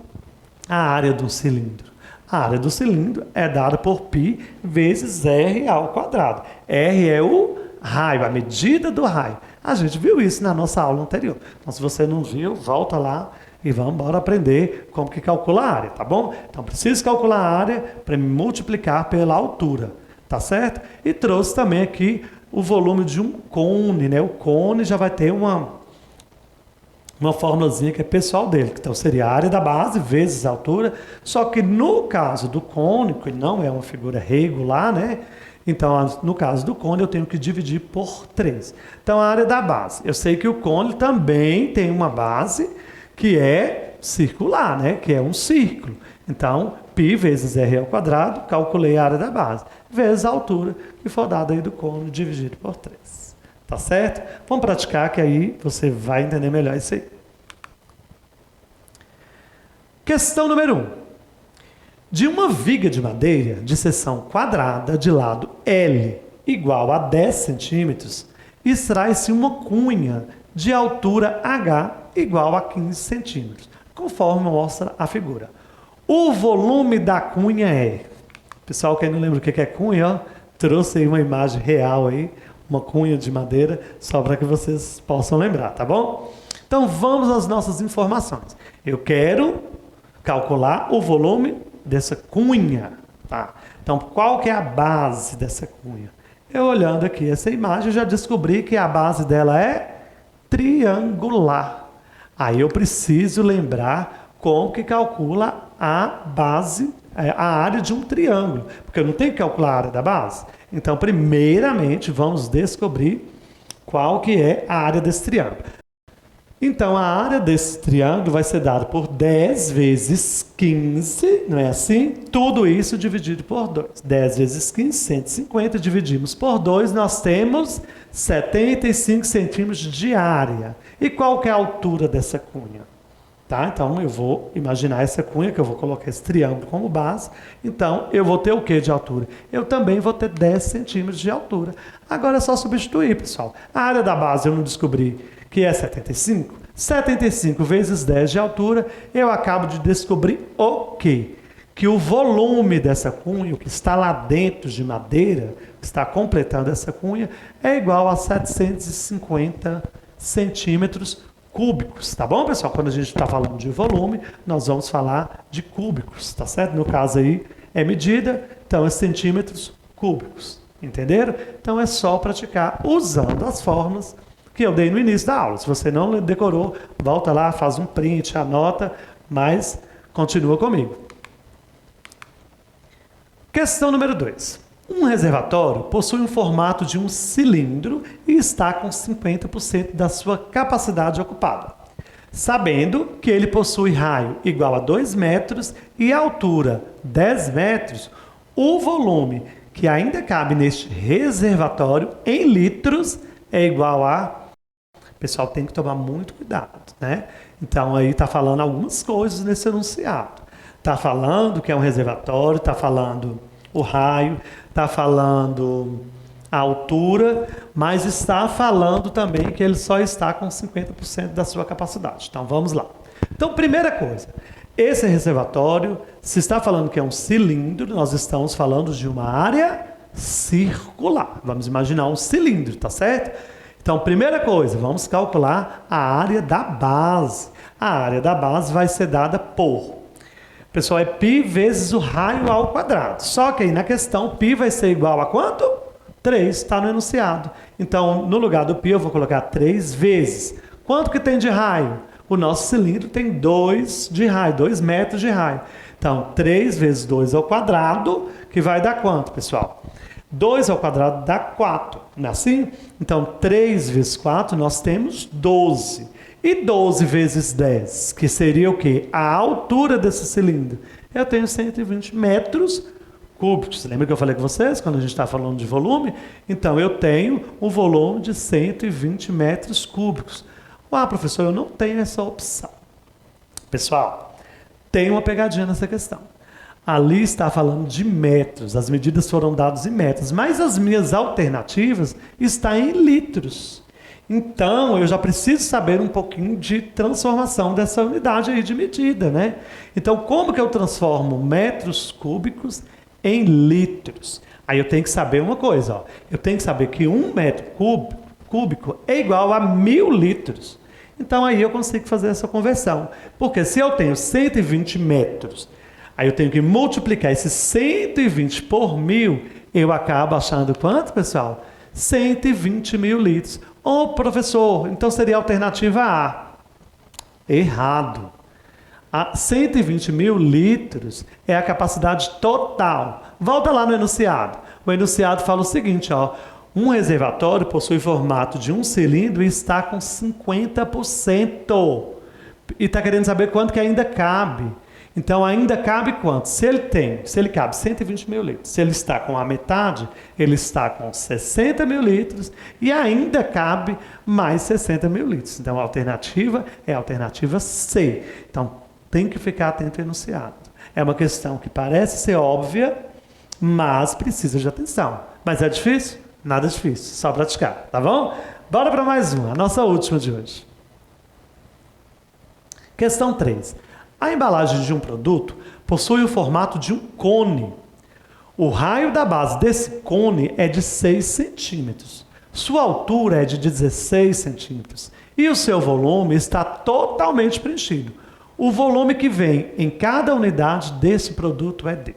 a área do cilindro. A área do cilindro é dada por π vezes r ao quadrado. R é o raio, a medida do raio. A gente viu isso na nossa aula anterior. Então, se você não viu, volta lá e vamos embora aprender como que calcula a área, tá bom? Então, preciso calcular a área para me multiplicar pela altura. Tá certo? E trouxe também aqui o volume de um cone, né? O cone já vai ter uma formulazinha que é pessoal dele. Então, seria a área da base vezes a altura. Só que no caso do cone, que não é uma figura regular, né? Então, no caso do cone, eu tenho que dividir por 3. Então, a área da base. Eu sei que o cone também tem uma base que é circular, né? Que é um círculo. Então, π vezes r ao quadrado, calculei a área da base, vezes a altura que for dada aí do cone dividido por 3. Tá certo? Vamos praticar que aí você vai entender melhor isso aí. Questão número 1. De uma viga de madeira de seção quadrada de lado L igual a 10 centímetros, extrai-se uma cunha de altura H igual a 15 centímetros. conforme mostra a figura. O volume da cunha é... Pessoal, quem não lembra o que é cunha, ó, trouxe aí uma imagem real aí, uma cunha de madeira, só para que vocês possam lembrar, tá bom? Então, vamos às nossas informações. Eu quero calcular o volume dessa cunha, tá? Então, qual que é a base dessa cunha? Eu olhando aqui essa imagem, eu já descobri que a base dela é triangular. Aí eu preciso lembrar como que calcula a base, a área de um triângulo, porque eu não tenho que calcular a área da base. Então, primeiramente, vamos descobrir qual que é a área desse triângulo. Então, a área desse triângulo vai ser dada por 10 vezes 15, não é assim? Tudo isso dividido por 2. 10 vezes 15, 150, dividimos por 2, nós temos 75 centímetros de área. E qual que é a altura dessa cunha? Tá? Então, eu vou imaginar essa cunha, que eu vou colocar esse triângulo como base. Então, eu vou ter o que de altura? Eu também vou ter 10 centímetros de altura. Agora é só substituir, pessoal. A área da base eu não descobri que é 75. 75 vezes 10 de altura, eu acabo de descobrir o quê? Que o volume dessa cunha, o que está lá dentro de madeira, que está completando essa cunha, é igual a 750 centímetros cúbicos, tá bom, pessoal? Quando a gente está falando de volume, nós vamos falar de cúbicos, tá certo? No caso aí, é medida, então é centímetros cúbicos, entenderam? Então é só praticar usando as fórmulas que eu dei no início da aula. Se você não decorou, volta lá, faz um print, anota, mas continua comigo. Questão número 2. Um reservatório possui um formato de um cilindro e está com 50% da sua capacidade ocupada. Sabendo que ele possui raio igual a 2 metros e altura 10 metros, o volume que ainda cabe neste reservatório em litros é igual a... Pessoal, tem que tomar muito cuidado, né? Então, aí está falando algumas coisas nesse enunciado. Está falando que é um reservatório, está falando o raio, está falando a altura, mas está falando também que ele só está com 50% da sua capacidade. Então, vamos lá. Então, primeira coisa, esse reservatório, se está falando que é um cilindro, nós estamos falando de uma área circular. Vamos imaginar um cilindro, tá certo? Então, primeira coisa, vamos calcular a área da base. A área da base vai ser dada por... Pessoal, é π vezes o raio ao quadrado. Só que aí na questão, π vai ser igual a quanto? 3, está no enunciado. Então, no lugar do π, eu vou colocar 3 vezes. Quanto que tem de raio? O nosso cilindro tem 2 de raio, 2 metros de raio. Então, 3 vezes 2 ao quadrado, que vai dar quanto, pessoal? 2 ao quadrado dá 4, não é assim? Então, 3 vezes 4, nós temos 12. E 12 vezes 10, que seria o quê? A altura desse cilindro. Eu tenho 120 metros cúbicos. Lembra que eu falei com vocês, quando a gente está falando de volume? Então, eu tenho um volume de 120 metros cúbicos. Ah, professor, eu não tenho essa opção. Pessoal, tem uma pegadinha nessa questão. Ali está falando de metros, as medidas foram dadas em metros, mas as minhas alternativas estão em litros. Então, eu já preciso saber um pouquinho de transformação dessa unidade aí de medida, né? Então, como que eu transformo metros cúbicos em litros? Aí eu tenho que saber uma coisa, ó. Eu tenho que saber que 1 metro cúbico é igual a 1000 litros. Então, aí eu consigo fazer essa conversão. Porque se eu tenho 120 metros... Aí eu tenho que multiplicar esses 120 por 1000, eu acabo achando quanto, pessoal? 120 mil litros. Ô, professor, então seria a alternativa A. Errado. A 120 mil litros é a capacidade total. Volta lá no enunciado. O enunciado fala o seguinte, ó. Um reservatório possui formato de um cilindro e está com 50%. E está querendo saber quanto que ainda cabe. Então, ainda cabe quanto? Se ele cabe 120 mil litros, se ele está com a metade, ele está com 60 mil litros e ainda cabe mais 60 mil litros. Então, a alternativa é a alternativa C. Então, tem que ficar atento ao enunciado. É uma questão que parece ser óbvia, mas precisa de atenção. Mas é difícil? Nada difícil, só praticar, tá bom? Bora para mais uma, a nossa última de hoje. Questão 3. A embalagem de um produto possui o formato de um cone. O raio da base desse cone é de 6 centímetros. Sua altura é de 16 centímetros. E o seu volume está totalmente preenchido. O volume que vem em cada unidade desse produto é D.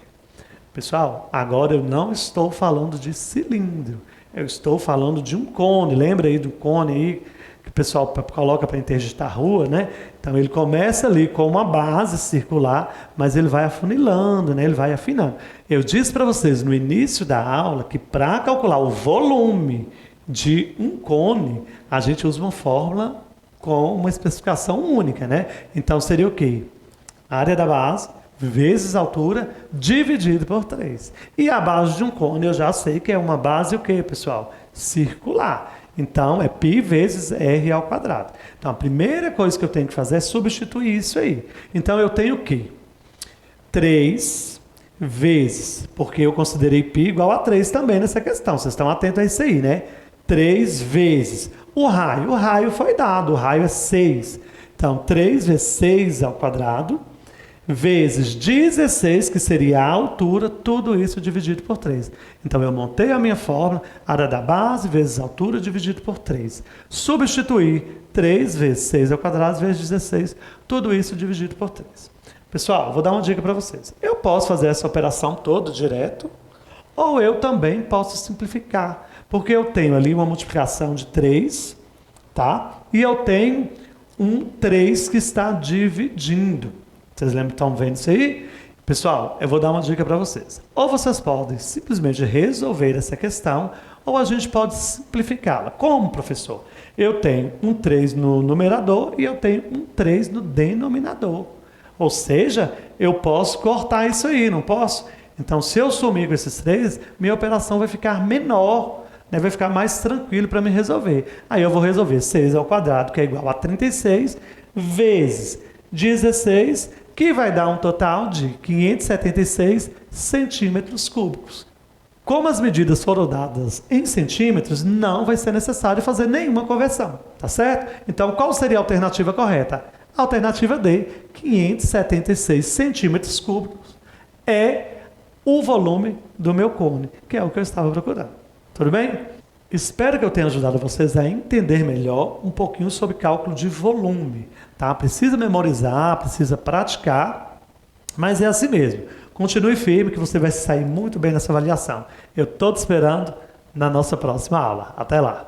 Pessoal, agora eu não estou falando de cilindro. Eu estou falando de um cone. Lembra aí do cone aí que o pessoal coloca para interditar a rua, né? Então ele começa ali com uma base circular, mas ele vai afunilando, né? Ele vai afinando. Eu disse para vocês no início da aula que para calcular o volume de um cone, a gente usa uma fórmula com uma especificação única, né? Então seria o quê? Área da base vezes a altura dividido por 3. E a base de um cone eu já sei que é uma base o quê, pessoal? Circular. Então, é π vezes r ao quadrado. Então, a primeira coisa que eu tenho que fazer é substituir isso aí. Então, eu tenho o quê? 3 vezes, porque eu considerei π igual a 3 também nessa questão. Vocês estão atentos a isso aí, né? 3 vezes. O raio foi dado, o raio é 6. Então, 3 vezes 6 ao quadrado, vezes 16, que seria a altura, tudo isso dividido por 3. Então, eu montei a minha fórmula, área da base vezes altura dividido por 3. Substituir 3 vezes 6 ao quadrado vezes 16, tudo isso dividido por 3. Pessoal, vou dar uma dica para vocês. Eu posso fazer essa operação toda direto, ou eu também posso simplificar, porque eu tenho ali uma multiplicação de 3, tá? E eu tenho um 3 que está dividindo. Vocês lembram que estão vendo isso aí? Pessoal, eu vou dar uma dica para vocês. Ou vocês podem simplesmente resolver essa questão, ou a gente pode simplificá-la. Como, professor? Eu tenho um 3 no numerador e eu tenho um 3 no denominador. Ou seja, eu posso cortar isso aí, não posso? Então, se eu sumir com esses 3, minha operação vai ficar menor, né? Vai ficar mais tranquilo para me resolver. Aí eu vou resolver 6 ao quadrado, que é igual a 36, vezes 16, que vai dar um total de 576 centímetros cúbicos. Como as medidas foram dadas em centímetros, não vai ser necessário fazer nenhuma conversão, tá certo? Então, qual seria a alternativa correta? A alternativa D, 576 centímetros cúbicos, é o volume do meu cone, que é o que eu estava procurando. Tudo bem? Espero que eu tenha ajudado vocês a entender melhor um pouquinho sobre cálculo de volume, tá? Precisa memorizar, precisa praticar, mas é assim mesmo. Continue firme que você vai sair muito bem nessa avaliação. Eu estou te esperando na nossa próxima aula. Até lá!